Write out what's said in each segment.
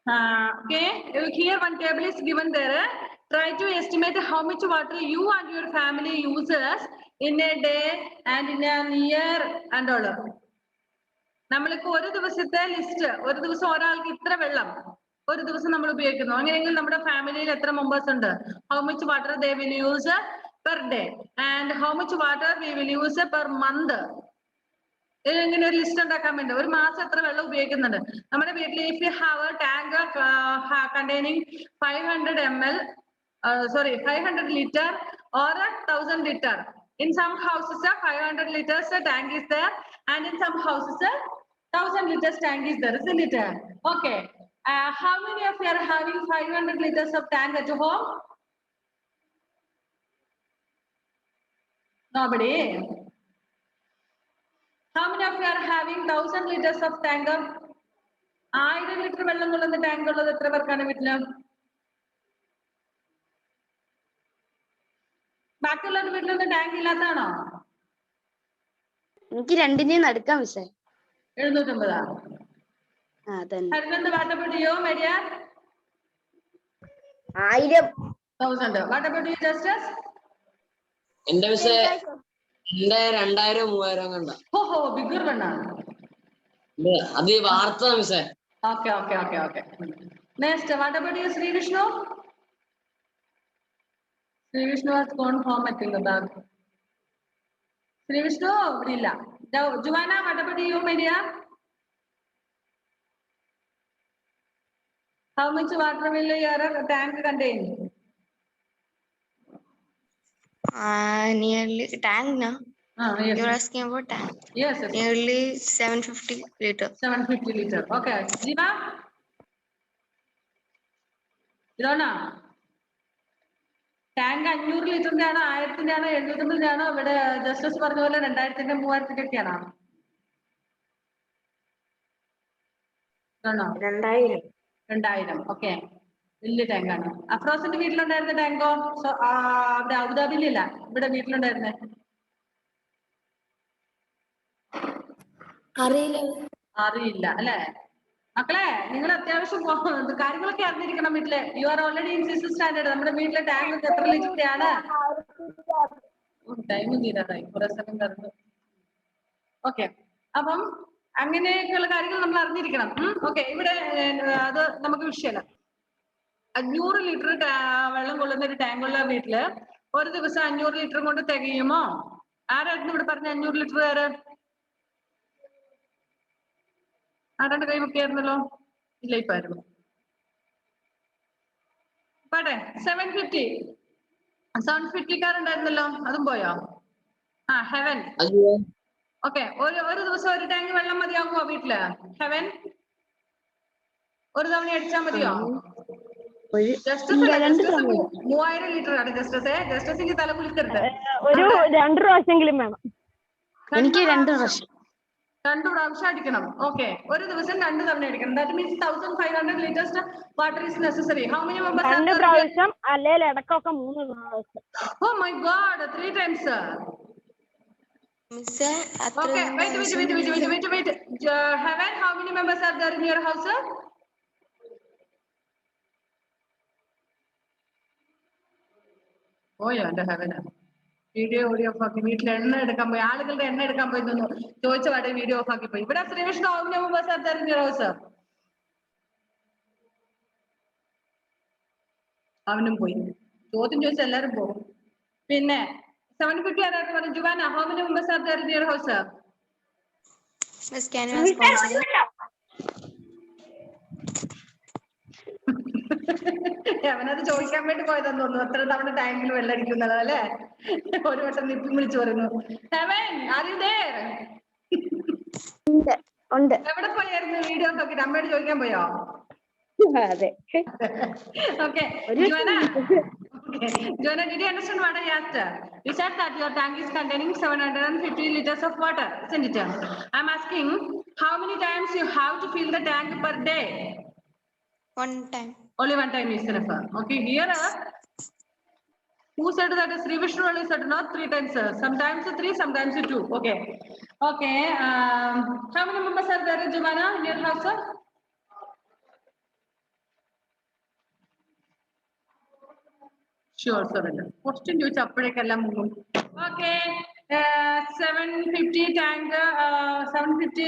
Okay, here one table is given there. Try to estimate how much water you and your family uses in a day and in a year and all. നമ്മൾക്ക് ഒരു ദിവസത്തെ list, ഒരു ദിവസം ഒരാൾക്ക് ഇത്ര വെള്ളം ഒരു ദിവസം നമ്മൾ ഉപയോഗിക്കുന്നു. അങ്ങനെയെങ്കിൽ നമ്മുടെ ഫാമിലിയിൽ എത്ര മെമ്പേഴ്സ് ഉണ്ട്? How much water they will use per day and how much water we will use per month. ഇങ്ങനെ ഒരു ലിസ്റ്റ് ഉണ്ടാക്കാൻ വേണ്ടി ഒരു മാസം എത്ര വെള്ളം ഉപയോഗിക്കുന്നുണ്ട് നമ്മുടെ വീട്ടിൽ. If you have A tank containing 500 ml, sorry 500 liter or 1000 liter. In some houses 500 liters tank is there and in some houses 1000 liters tank is there, isn't it? Okay, how many of you are having 500 liters of tank at home? Nobody. How many of you are having 1000 liters of tank? 1000 litre വെള്ളം കൊള്ളുന്ന tank ഉള്ളത് എത്ര പേർക്കാണ് വീട്ടില്? ബാക്കിയുള്ളവരുടെ വീട്ടിലൊന്നും tank ഇല്ലാത്തതാണോ? എനിക്ക് രണ്ടിനെയും നടക്കാം മിസ്സേ. 750. Harinand, what about you, Maria? 1000. 1000. What about you, Justice? എന്റെ മിസ്സേ എന്റെ 2000 3000 കണ്ട. ഓഹോ, ബിഗർ വണ്ണാണ്. അത് വാർത്ത മിസ്സേ. Okay. Next, what about you, Sri Vishnu? Sri Vishnu has gone home, I think. Sri Vishnu, ഇല്ല. Joanna, what about you, Maria? How much water will your tank contain? Nearly tank now. Yes. You're asking about tank. Yes. Nearly 750 liter. 750 liter. Okay. Jiva? ഇതാണോ tank? 500 ലിറ്ററിന്റെ ആണോ 1000ന്റെ ആണോ 750ന്റെ ആണോ? ഇവിടെ justice പറഞ്ഞ പോലെ 2000ന്റെ 3000ന്റെ ഒക്കെയാണോ? 2000. Okay, വലിയ ടാങ്കാണ്. അഫ്രോസിന്റെ വീട്ടിലുണ്ടായിരുന്ന ടാങ്കോ? അവിടെ അബുദാബിയിലില്ല, ഇവിടെ വീട്ടിലുണ്ടായിരുന്നേ? അറിയില്ല അല്ലെ മക്കളെ? നിങ്ങൾ അത്യാവശ്യം കാര്യങ്ങളൊക്കെ അറിഞ്ഞിരിക്കണം വീട്ടില്. You are already in 6th standard. നമ്മുടെ വീട്ടിലെ ടാങ്ക് എത്ര ലിറ്ററിന്റെ ആണ്? ടൈം തീരാതായി, കുറെ സമയം തരുന്നു. ഓക്കെ, അപ്പം അങ്ങനെയൊക്കെയുള്ള കാര്യങ്ങൾ നമ്മൾ അറിഞ്ഞിരിക്കണം. ഓക്കെ, ഇവിടെ അത് നമുക്ക് വിഷയമല്ല. 500 ലിറ്റർ വെള്ളം കൊള്ളുന്ന ഒരു ടാങ്കുള്ള വീട്ടില് ഒരു ദിവസം 500 ലിറ്റർ കൊണ്ട് തികയുമോ? ആരായിരുന്നു ഇവിടെ പറഞ്ഞ 500 ലിറ്റർ? ആരാണ്ട് കൈമുക്കിയായിരുന്നല്ലോ? ഇല്ല, ഇപ്പായിരുന്നു. പാട്ടെ 750കാരുണ്ടായിരുന്നല്ലോ, അതും പോയോ? ഹെവൻ. ഓക്കെ, ഒരു ദിവസം ഒരു ടാങ്ക് വെള്ളം മതിയാകുമോ വീട്ടില്? ഹെവൻ, ഒരു തവണ അടിച്ചാൽ മതിയോ? 3000 ലിറ്റർ ആണ് ജസ്റ്റസേ. ജസ്റ്റസിന്റെ തല കുളിക്കരുത്. ഒരു 2 പ്രാവശ്യമെങ്കിലും വേണം. എനിക്ക് 2 പ്രാവശ്യം. 2 പ്രാവശ്യം അടിക്കണം. ഓക്കെ, ഒരു ദിവസം 2 തവണ അടിക്കണം. That means 1500 liters water is necessary. How many members are there? 2 പ്രാവശ്യം, അല്ലെങ്കിൽ ഇടക്കൊക്കെ 3 പ്രാവശ്യം. Oh my God, 3 times. മിസ്സേ, Okay, wait. Heaven, how many members are there in your house? പോയോ എന്റെ ഹെവന്? വീഡിയോ ഓഫ് ആക്കി. വീട്ടിൽ എണ്ണ എടുക്കാൻ പോയി, ആളുകളുടെ എണ്ണ എടുക്കാൻ പോയി തോന്നുന്നു. ചോദിച്ച പാടെ വീഡിയോ ഓഫ് ആക്കി പോയി. ഇവിടെ Sreekrishna, how many members are there in your house? അവനും പോയി. ചോദ്യം ചോദിച്ചാൽ എല്ലാരും പോകും. പിന്നെ 750 ആരായിട്ട് പറഞ്ഞു? Juana, how many members are there in your house? Miss, can you ask sponsor? അവനത് ചോദിക്കാൻ വേണ്ടി പോയതെന്ന് തോന്നുന്നു. എത്ര തവണ ടാങ്കിൽ വെള്ളം അടിക്കുന്നത് അല്ലേ? ഒരു വട്ടം നിപ്പി വിളിച്ചു പറയുന്നു. എവിടെ പോയായിരുന്നു? വീഡിയോ നോക്കിട്ട് അമ്മയോട് ചോദിക്കാൻ പോയോ? അതെ. Okay, Joanna, did you understand what I asked? You said that your tank is containing 750 liters of water, isn't it? I'm asking how many times you have to fill the tank per day? 1 time. Only 1 time is enough. Okay, here who said that? Sri Vishnu only said not 3 times. Sometimes 3, sometimes 2. Okay. How many members are there, Joanna, in your house? Sure, sir. Question ചോദിച്ച അപ്പോഴേക്കെല്ലാം മുങ്ങും. Okay. 750 tank 750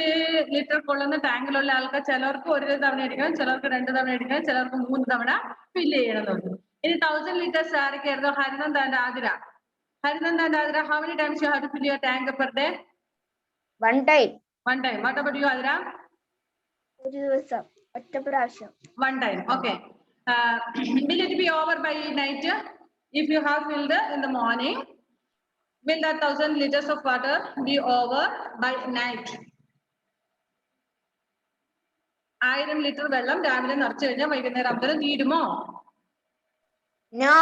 litre കൊള്ളുന്ന ടാങ്കിലുള്ള ആൾക്ക് ചിലർക്ക് ഒരു തവണ അടിക്കണം, ചിലർക്ക് 2 തവണ അടിക്കണം, ചിലർക്ക് 3 തവണ ഫില്ല് ചെയ്യണമെന്നുണ്ട്. ഇനി 1000 ലിറ്റേഴ്സ് ആരൊക്കെയായിരുന്നു? Harinand and Athira. Harinan and Adira, how many times you have to fill your tank per day? One time. One time. What about you, Adira? One time. Okay. Will it be over by night? If you have filled in the morning, will that 1000 liters of water be over by night? 1000 litre വെള്ളം രാവിലെ നിറച്ചു കഴിഞ്ഞാൽ വൈകുന്നേരം ആകുമ്പോൾ തീരുമോ? No.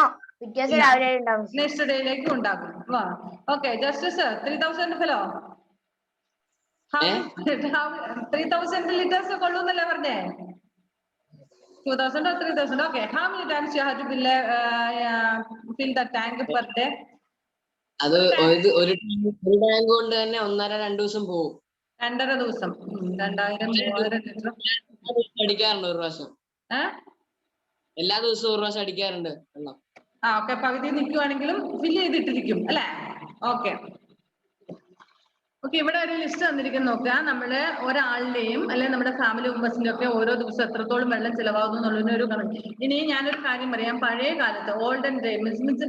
Next ഡേയിലേക്ക് ഉണ്ടാകും. Okay, justice 3000 Philo 3000 litres കൊള്ളൂന്നല്ലേ പറഞ്ഞേ? 2000 or 3000? Okay. How many times you have to fill the tank per day? അത് ഒരു ടാങ്ക് കൊണ്ട് തന്നെ 1.5-2 ദിവസം പോകും. 2.5 ദിവസം. 2000-3000 ലിറ്റർ അടിക്കാറുണ്ട് ഒരു പ്രാവശ്യം. എല്ലാ ദിവസവും ഒരു പ്രാവശ്യം അടിക്കാറുണ്ട് വെള്ളം. ഓക്കെ, പകുതി നിൽക്കുവാണെങ്കിലും ഫില്ല് ചെയ്തിട്ടിരിക്കും അല്ലേ? ഓക്കെ. ഓക്കെ, ഇവിടെ ഒരു ലിസ്റ്റ് തന്നിരിക്കുന്നു. നോക്കുക, നമ്മള് ഒരാളുടെയും അല്ലെ നമ്മുടെ ഫാമിലി മെമ്പേഴ്സിന്റെ ഒക്കെ ഓരോ ദിവസം എത്രത്തോളം വെള്ളം ചിലവാകുന്നു എന്നുള്ളതിന് ഒരു കണക്ക്. ഇനി ഞാനൊരു കാര്യം പറയാം. പഴയ കാലത്ത് ഓൾഡൻ ഡേ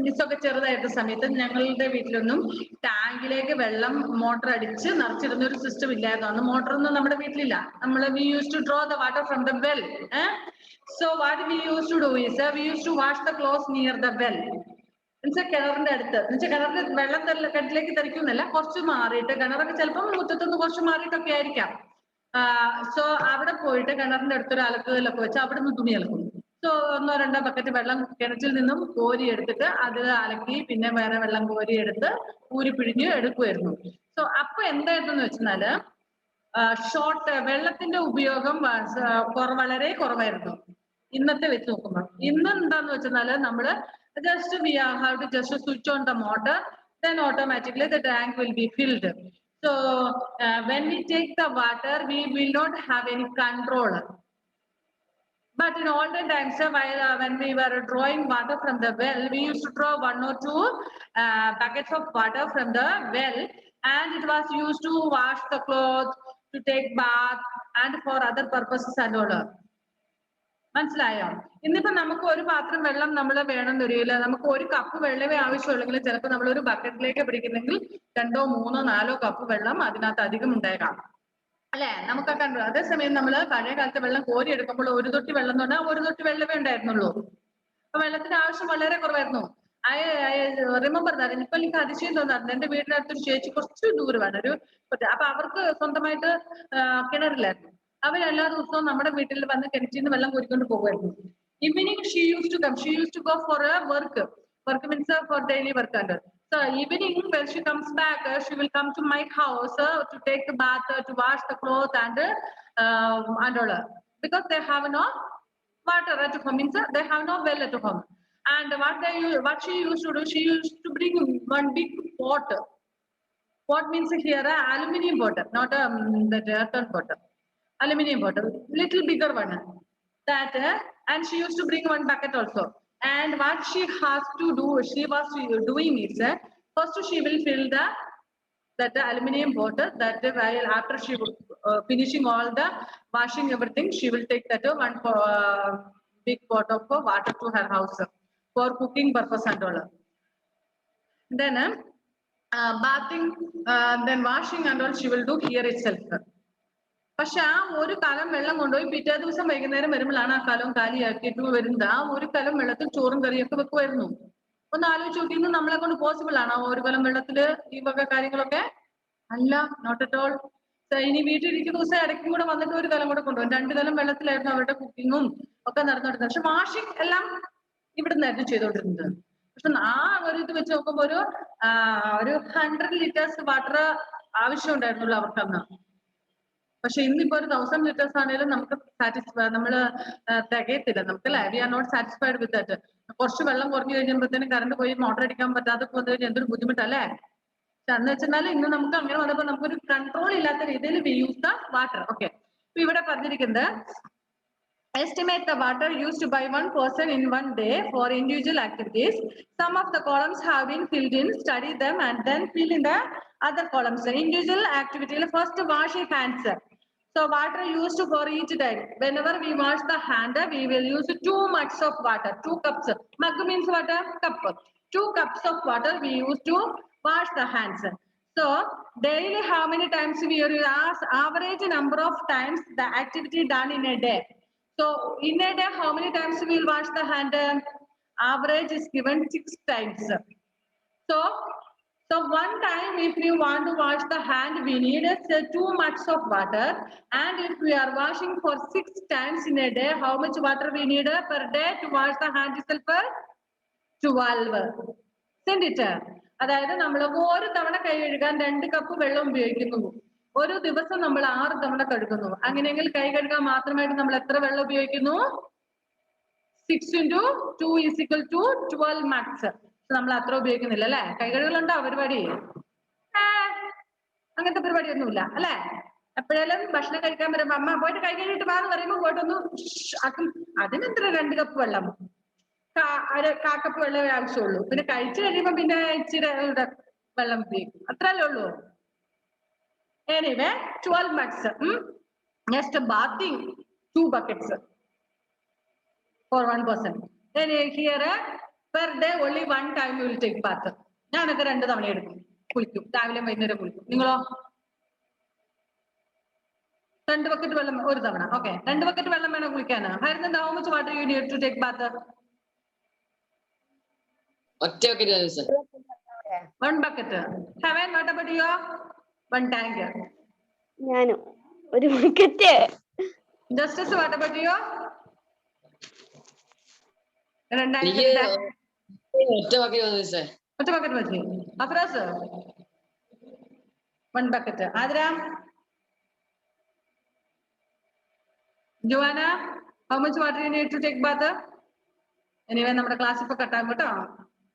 മിസ്സൊക്കെ ചെറുതായിരുന്ന സമയത്ത് ഞങ്ങളുടെ വീട്ടിലൊന്നും ടാങ്കിലേക്ക് വെള്ളം മോട്ടർ അടിച്ച് നിറച്ചിടുന്ന ഒരു സിസ്റ്റം ഇല്ലായിരുന്നു. അന്ന് മോട്ടറൊന്നും നമ്മുടെ വീട്ടിലില്ല. നമ്മൾ we use to draw the water from the well. So what we used to do is we used to wash the clothes near the well. എന്നുവെച്ചാൽ കിണറിന്റെ അടുത്ത്, എന്നുവെച്ചാൽ കിണറിന്റെ വെള്ളം കിണറ്റിലേക്ക് തെറിക്കുന്നല്ല, കുറച്ച് മാറിയിട്ട്, കിണറൊക്കെ ചിലപ്പോൾ മുറ്റത്തുനിന്ന് കുറച്ച് മാറിയിട്ടൊക്കെ ആയിരിക്കാം. സോ അവിടെ പോയിട്ട് കിണറിന്റെ അടുത്തൊരു അലക്കുകല്ലൊക്കെ വെച്ച് അവിടെ നിന്ന് തുണി അലക്കും. സോ 1-2 ബക്കറ്റ് വെള്ളം കിണറ്റിൽ നിന്നും കോരി എടുത്തിട്ട് അത് അലക്കി പിന്നെ വേറെ വെള്ളം കോരി എടുത്ത് ഊരി പിഴിഞ്ഞ് എടുക്കുമായിരുന്നു. സോ അപ്പൊ എന്തായിരുന്നു വെച്ചാല് ഷോർട്ട് വെള്ളത്തിന്റെ ഉപയോഗം വളരെ കുറവായിരുന്നു ഇന്നത്തെ വെച്ച് നോക്കുമ്പോൾ. ഇന്ന് എന്താന്ന് വെച്ചാല് നമ്മള് just we have to just switch on the motor, then automatically the tank will be filled. So when we take the water, we will not have any control. But in olden times, when we were drawing water from the well, we used to draw 1 or 2 buckets of water from the well, and it was used to wash the clothes, to take bath, and for other purposes and all. മനസ്സിലായോ? ഇന്നിപ്പോ നമുക്ക് ഒരു പാത്രം വെള്ളം നമ്മൾ വേണമെന്ന് വരില്ല. നമുക്ക് ഒരു കപ്പ് വെള്ളമേ ആവശ്യമുള്ളെങ്കിൽ ചിലപ്പോൾ നമ്മൾ ഒരു ബക്കറ്റിലേക്ക് പിടിക്കുന്നെങ്കിൽ 2, 3, 4 കപ്പ് വെള്ളം അതിനകത്ത് അധികം ഉണ്ടായേക്കാം അല്ലെ? നമുക്കൊക്കെ കണ്ടു. അതേസമയം നമ്മൾ പഴയ കാലത്തെ വെള്ളം കോരി എടുക്കുമ്പോൾ 1 തൊട്ടി വെള്ളം എന്ന് പറഞ്ഞാൽ 1 തൊട്ടി വെള്ളമേ ഉണ്ടായിരുന്നുള്ളൂ. അപ്പൊ വെള്ളത്തിന്റെ ആവശ്യം വളരെ കുറവായിരുന്നു. I remember that. ഇപ്പൊ എനിക്ക് അതിശയം തോന്നാറുണ്ട്. എന്റെ വീടിനടുത്തൊരു ചേച്ചി കുറച്ച് ദൂരമാണ് അപ്പൊ അവർക്ക് സ്വന്തമായിട്ട് കിണറില്ലായിരുന്നു. അവരെല്ലാ ദിവസവും നമ്മുടെ വീട്ടിൽ വന്ന് കിണറ്റിൽ നിന്ന് വെള്ളം കോരിക്കൊണ്ട് പോകുമായിരുന്നു. Evening she used to go for a work means for daily work. And so evening when she comes back, she will come to my house to take the bath, to wash the clothes and all, because they have no water at home, means they have no well at home. And what she used to do, she used to bring one big pot. Pot means here aluminium pot, not that earthen pot. Aluminium pot, little bigger one. That and she used to bring one bucket also. And what she was doing is first she will fill that aluminium pot. That while after she finishing all the washing everything, she will take that one big pot of water to her house for cooking purpose and all. Then bathing, then washing and all she will do here itself. പക്ഷെ ആ ഒരു കലം വെള്ളം കൊണ്ടുപോയി പിറ്റേ ദിവസം വൈകുന്നേരം വരുമ്പോഴാണ് ആ കലം കാലിയാക്കിയിട്ട് വരുന്നത്. ആ ഒരു കലം വെള്ളത്തിൽ ചോറും കറിയൊക്കെ വെക്കുമായിരുന്നു. ഒന്ന് ആലോചിച്ച് നോക്കി, ഇന്ന് നമ്മളെ കൊണ്ട് പോസിബിൾ ആണോ ഒരു കലം വെള്ളത്തില് ഈ വക കാര്യങ്ങളൊക്കെ? അല്ല, നോട്ട് അറ്റ് ഓൾ. ഇനി വീട്ടിലിരിക്കുന്ന ദിവസം ഇടയ്ക്കും കൂടെ വന്നിട്ട് ഒരു കലം കൂടെ കൊണ്ടുപോകും. 2 കലം വെള്ളത്തിലായിരുന്നു അവരുടെ കുക്കിങ്ങും ഒക്കെ നടന്നുകൊണ്ടിരുന്നത്. പക്ഷെ വാഷിംഗ് എല്ലാം ഇവിടുന്നായിരുന്നു ചെയ്തോണ്ടിരുന്നത്. പക്ഷെ ആ ഒരു ഇത് വെച്ച് നോക്കുമ്പോ ഒരു 100 ലിറ്റേഴ്സ് വാട്ടർ ആവശ്യം ഉണ്ടായിരുന്നുള്ളൂ അവർക്കന്ന്. പക്ഷെ ഇന്നിപ്പോ ഒരു 1000 ലിറ്റേഴ്സ് ആണെങ്കിലും നമുക്ക് നമ്മള് തികയത്തില്ല നമുക്ക് അല്ലെ? We are not satisfied with that. കുറച്ച് വെള്ളം കുറഞ്ഞു കഴിഞ്ഞപ്പോഴത്തേനും കറണ്ട് പോയി മോട്ടർ അടിക്കാൻ പറ്റാതെ പോയി കഴിഞ്ഞാൽ എന്തൊരു ബുദ്ധിമുട്ടല്ലേ? പക്ഷെ അന്ന് വെച്ചാൽ ഇന്ന് നമുക്ക് അങ്ങനെ വന്നപ്പോ നമുക്കൊരു കൺട്രോൾ ഇല്ലാത്ത രീതിയിൽ we use the water. Okay, ഇപ്പൊ ഇവിടെ പറഞ്ഞിരിക്കുന്നത് Estimate the water used by one person in one day for individual activities. Some of the columns have been filled in. Study them and then fill in the other columns. Individual activity. First, washing hands. So water used for each time. Whenever we wash the hand, we will use 2 mugs of water. 2 cups. Mug means water. Cup. 2 cups of water we use to wash the hands. So daily, how many times we will ask? Average number of times the activity done in a day. So in a day, how many times we will wash the hand? Average is given 6 times. So one time, if you want to wash the hand, we need 2 mugs of water. And if we are washing for 6 times in a day, how much water we need per day to wash the hand itself? 12. Send it. അതായത് നമ്മൾ ഒരു തവണ കൈ കഴുകാൻ 2 cup വെള്ളം ഉപയോഗിക്കുന്നു. ഒരു ദിവസം നമ്മൾ 6 തവണ കഴുകുന്നു. അങ്ങനെയെങ്കിൽ കൈ കഴുകാൻ മാത്രമായിട്ട് നമ്മൾ എത്ര വെള്ളം ഉപയോഗിക്കുന്നു? 6 into 2 is equal to 12 mugs. നമ്മൾ അത്ര ഉപയോഗിക്കുന്നില്ല അല്ലെ? കൈ കഴുകലുണ്ടോ പരിപാടി? അങ്ങനത്തെ പരിപാടിയൊന്നുമില്ല അല്ലെ? എപ്പോഴേലും ഭക്ഷണം കഴിക്കാൻ വരുമ്പോ അമ്മ പോയിട്ട് കൈ കഴുകിട്ട് വാന്ന് പറയുമ്പോ പോയിട്ടൊന്ന് ആക്കും. അതിനെത്ര 2 കപ്പ് വെള്ളം, കാക്കപ്പ് വെള്ളമേ ആവശ്യമുള്ളൂ. പിന്നെ കഴിച്ചു കഴിയുമ്പോ പിന്നെ ഇച്ചിരി വെള്ളം ഉപയോഗിക്കും. അത്രല്ലേ ഉള്ളൂ. Anyway, 12 mugs. Next, bathing 2 buckets for 1 person. Then here per day only 1 time you will take bath. ഞാനൊക്കെ 2 തവണ എടുക്കും, കുളിക്കും. രാവിലെ വൈകുന്നേരം കുളിക്കും. നിങ്ങളോ? 2 ബക്കറ്റ് വെള്ളം ഒരു തവണ. ഓക്കെ, 2 ബക്കറ്റ് വെള്ളം വേണം കുളിക്കാൻ. Harinanda, how much water you need to take bath? ഒറ്റ bucket. 1 bucket. Heaven, what about you? 1 tank. ഞാനും 1 bucket. Justice, what about you? 2 tank. ഒറ്റ ബക്കറ്റ് മതി സർ. ഒറ്റ ബക്കറ്റ് മതി. Afras 1 bucket. Athira? Joanna, how much water you need to take bath? Anyway, നമ്മുടെ class ഇപ്പൊ കട്ടാകും കേട്ടോ.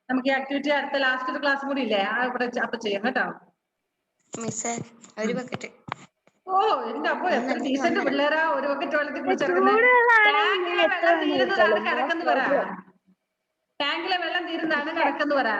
നമുക്ക് ഈ ആക്ടിവിറ്റി അടുത്ത ലാസ്റ്റ് ക്ലാസ് കൂടി ഇല്ലേ, അപ്പൊ ചെയ്യാം കേട്ടോ. മിസ്സേ 1 ബക്കറ്റ്. ഓ എന്റെ അപ്പൊ എത്ര ഡീസന്റ് പിള്ളേരാ 1 ബക്കറ്റ് വെള്ളത്തിൽ കുളിച്ചിറക്കുന്നത്. ടാങ്കിലെ വെള്ളം തീരുന്നതാണ് കണക്കെന്ന് പറ. ടാങ്കിലെ വെള്ളം തീരുന്നതാണ് കണക്കെന്ന് പറ.